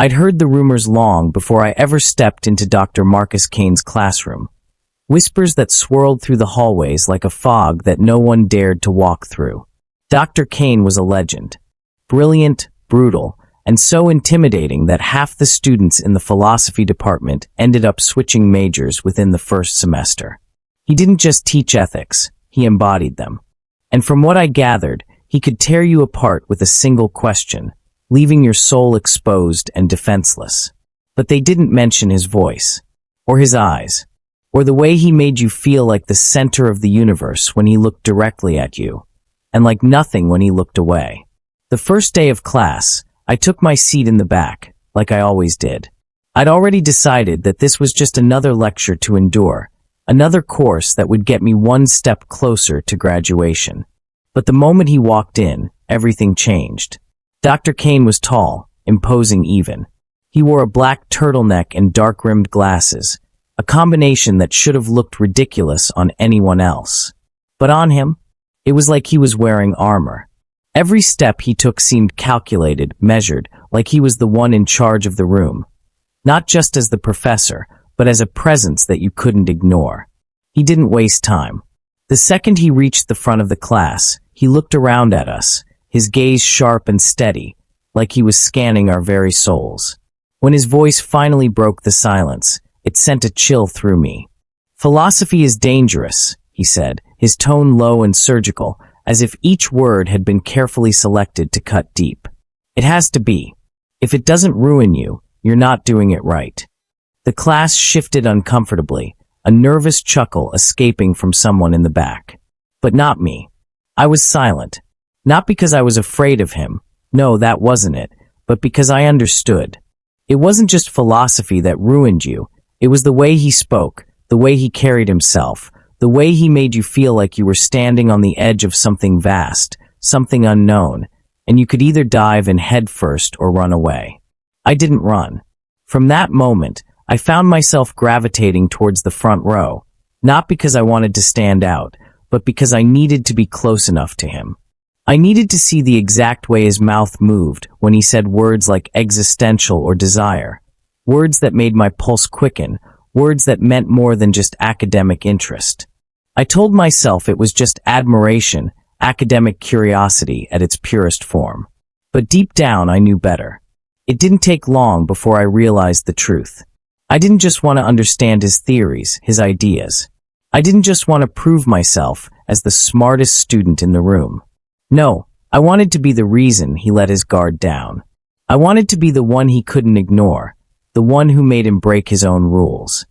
I'd heard the rumors long before I ever stepped into Dr. Marcus Kane's classroom. Whispers that swirled through the hallways like a fog that no one dared to walk through. Dr. Kane was a legend. Brilliant, brutal, and so intimidating that half the students in the philosophy department ended up switching majors within the first semester. He didn't just teach ethics, he embodied them. And from what I gathered, he could tear you apart with a single question, leaving your soul exposed and defenseless. But they didn't mention his voice, or his eyes, or the way he made you feel like the center of the universe when he looked directly at you, and like nothing when he looked away. The first day of class, I took my seat in the back, like I always did. I'd already decided that this was just another lecture to endure, another course that would get me one step closer to graduation. But the moment he walked in, everything changed. Dr. Kane was tall, imposing even. He wore a black turtleneck and dark-rimmed glasses, a combination that should have looked ridiculous on anyone else. But on him, it was like he was wearing armor. Every step he took seemed calculated, measured, like he was the one in charge of the room. Not just as the professor, but as a presence that you couldn't ignore. He didn't waste time. The second he reached the front of the class, he looked around at us, his gaze sharp and steady, like he was scanning our very souls. When his voice finally broke the silence, it sent a chill through me. "Philosophy is dangerous," he said, his tone low and surgical, as if each word had been carefully selected to cut deep. "It has to be. If it doesn't ruin you, you're not doing it right." The class shifted uncomfortably, a nervous chuckle escaping from someone in the back. But not me. I was silent. Not because I was afraid of him. No, that wasn't it. But because I understood. It wasn't just philosophy that ruined you. It was the way he spoke, the way he carried himself, the way he made you feel like you were standing on the edge of something vast, something unknown, and you could either dive in head first or run away. I didn't run. From that moment, I found myself gravitating towards the front row, not because I wanted to stand out, but because I needed to be close enough to him. I needed to see the exact way his mouth moved when he said words like existential or desire, words that made my pulse quicken, words that meant more than just academic interest. I told myself it was just admiration, academic curiosity at its purest form. But deep down, I knew better. It didn't take long before I realized the truth. I didn't just want to understand his theories, his ideas. I didn't just want to prove myself as the smartest student in the room. No, I wanted to be the reason he let his guard down. I wanted to be the one he couldn't ignore, the one who made him break his own rules.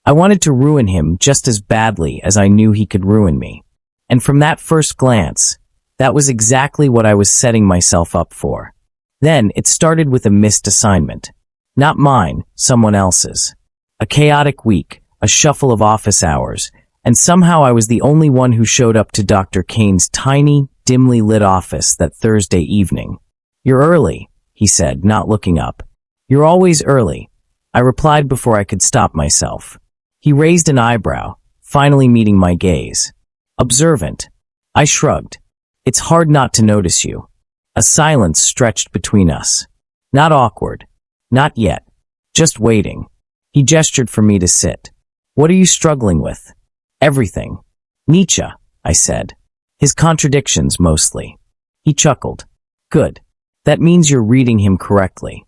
I wanted to ruin him just as badly as I knew he could ruin me. And from that first glance, that was exactly what I was setting myself up for. Then it started with a missed assignment. Not mine, someone else's. A chaotic week, a shuffle of office hours, and somehow I was the only one who showed up to Dr. Kane's tiny, dimly lit office that Thursday evening. "You're early," he said, not looking up. "You're always early," I replied before I could stop myself. He raised an eyebrow, finally meeting my gaze. "Observant." I shrugged. "It's hard not to notice you." A silence stretched between us. Not awkward. Not yet. Just waiting. He gestured for me to sit. "What are you struggling with?" "Everything." "Nietzsche," I said. "His contradictions, mostly." He chuckled. "Good. That means you're reading him correctly."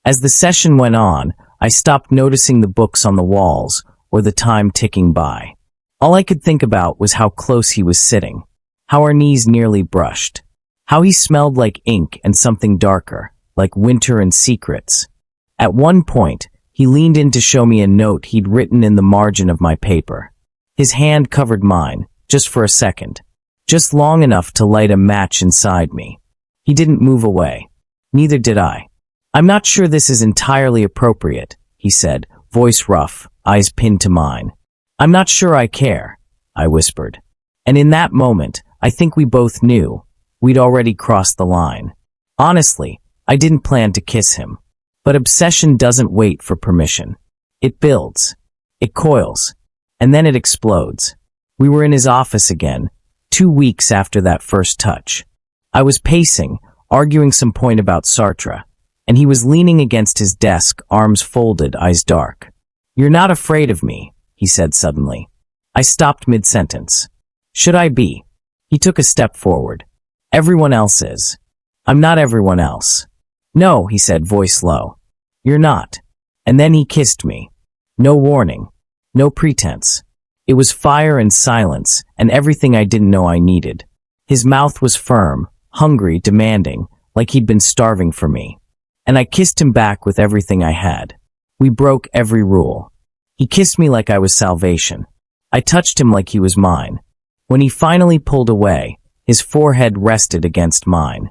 As the session went on, I stopped noticing the books on the walls, or the time ticking by. All I could think about was how close he was sitting, how our knees nearly brushed, how he smelled like ink and something darker, like winter and secrets. At one point, he leaned in to show me a note he'd written in the margin of my paper. His hand covered mine, just for a second, just long enough to light a match inside me. He didn't move away. Neither did I. "I'm not sure this is entirely appropriate," he said, voice rough, eyes pinned to mine. "I'm not sure I care," I whispered. And in that moment, I think we both knew we'd already crossed the line. Honestly, I didn't plan to kiss him. But obsession doesn't wait for permission. It builds. It coils. And then it explodes. We were in his office again, 2 weeks after that first touch. I was pacing, arguing some point about Sartre, and he was leaning against his desk, arms folded, eyes dark. "You're not afraid of me," he said suddenly. I stopped mid-sentence. "Should I be?" He took a step forward. "Everyone else is." "I'm not everyone else." "No," he said, voice low. "You're not." And then he kissed me. No warning. No pretense. It was fire and silence, and everything I didn't know I needed. His mouth was firm, hungry, demanding, like he'd been starving for me. And I kissed him back with everything I had. We broke every rule. He kissed me like I was salvation. I touched him like he was mine. When he finally pulled away, his forehead rested against mine.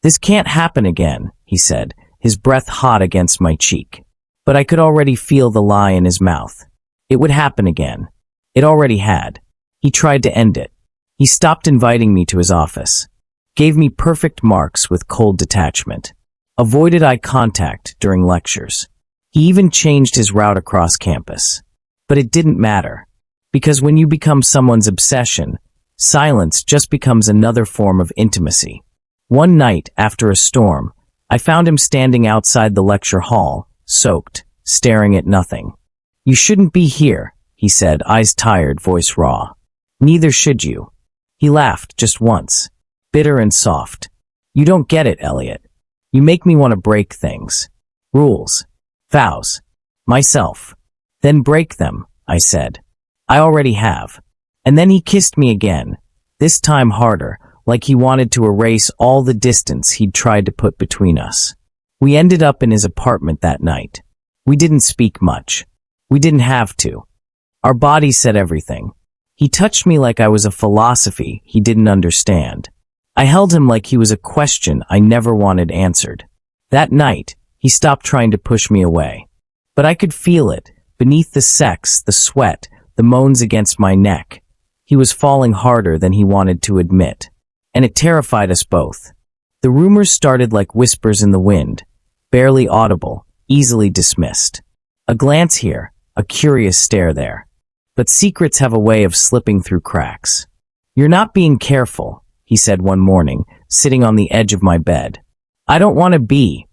"This can't happen again," he said, his breath hot against my cheek. But I could already feel the lie in his mouth. It would happen again. It already had. He tried to end it. He stopped inviting me to his office. Gave me perfect marks with cold detachment. Avoided eye contact during lectures. He even changed his route across campus. But it didn't matter. Because when you become someone's obsession, silence just becomes another form of intimacy. One night, after a storm, I found him standing outside the lecture hall, soaked, staring at nothing. "You shouldn't be here," he said, eyes tired, voice raw. "Neither should you." He laughed just once, bitter and soft. "You don't get it, Elliot. You make me want to break things. Rules. Vows. Myself." "Then break them," I said. "I already have." And then he kissed me again, this time harder, like he wanted to erase all the distance he'd tried to put between us. We ended up in his apartment that night. We didn't speak much. We didn't have to. Our bodies said everything. He touched me like I was a philosophy he didn't understand. I held him like he was a question I never wanted answered. That night, he stopped trying to push me away. But I could feel it, beneath the sex, the sweat, the moans against my neck. He was falling harder than he wanted to admit. And it terrified us both. The rumors started like whispers in the wind, barely audible, easily dismissed. A glance here, a curious stare there. But secrets have a way of slipping through cracks. "You're not being careful," he said one morning, sitting on the edge of my bed. "I don't want to be,"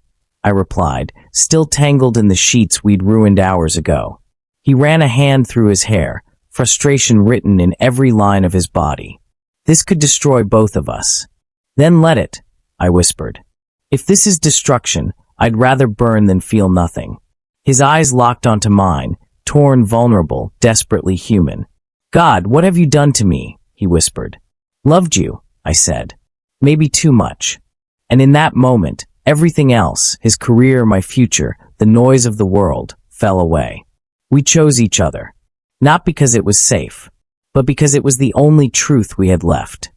I replied, still tangled in the sheets we'd ruined hours ago. He ran a hand through his hair, frustration written in every line of his body. "This could destroy both of us." "Then let it," I whispered. "If this is destruction, I'd rather burn than feel nothing." His eyes locked onto mine, torn, vulnerable, desperately human. "God, what have you done to me?" he whispered. "Loved you," I said. "Maybe too much." And in that moment, everything else, his career, my future, the noise of the world, fell away. We chose each other. Not because it was safe, but because it was the only truth we had left.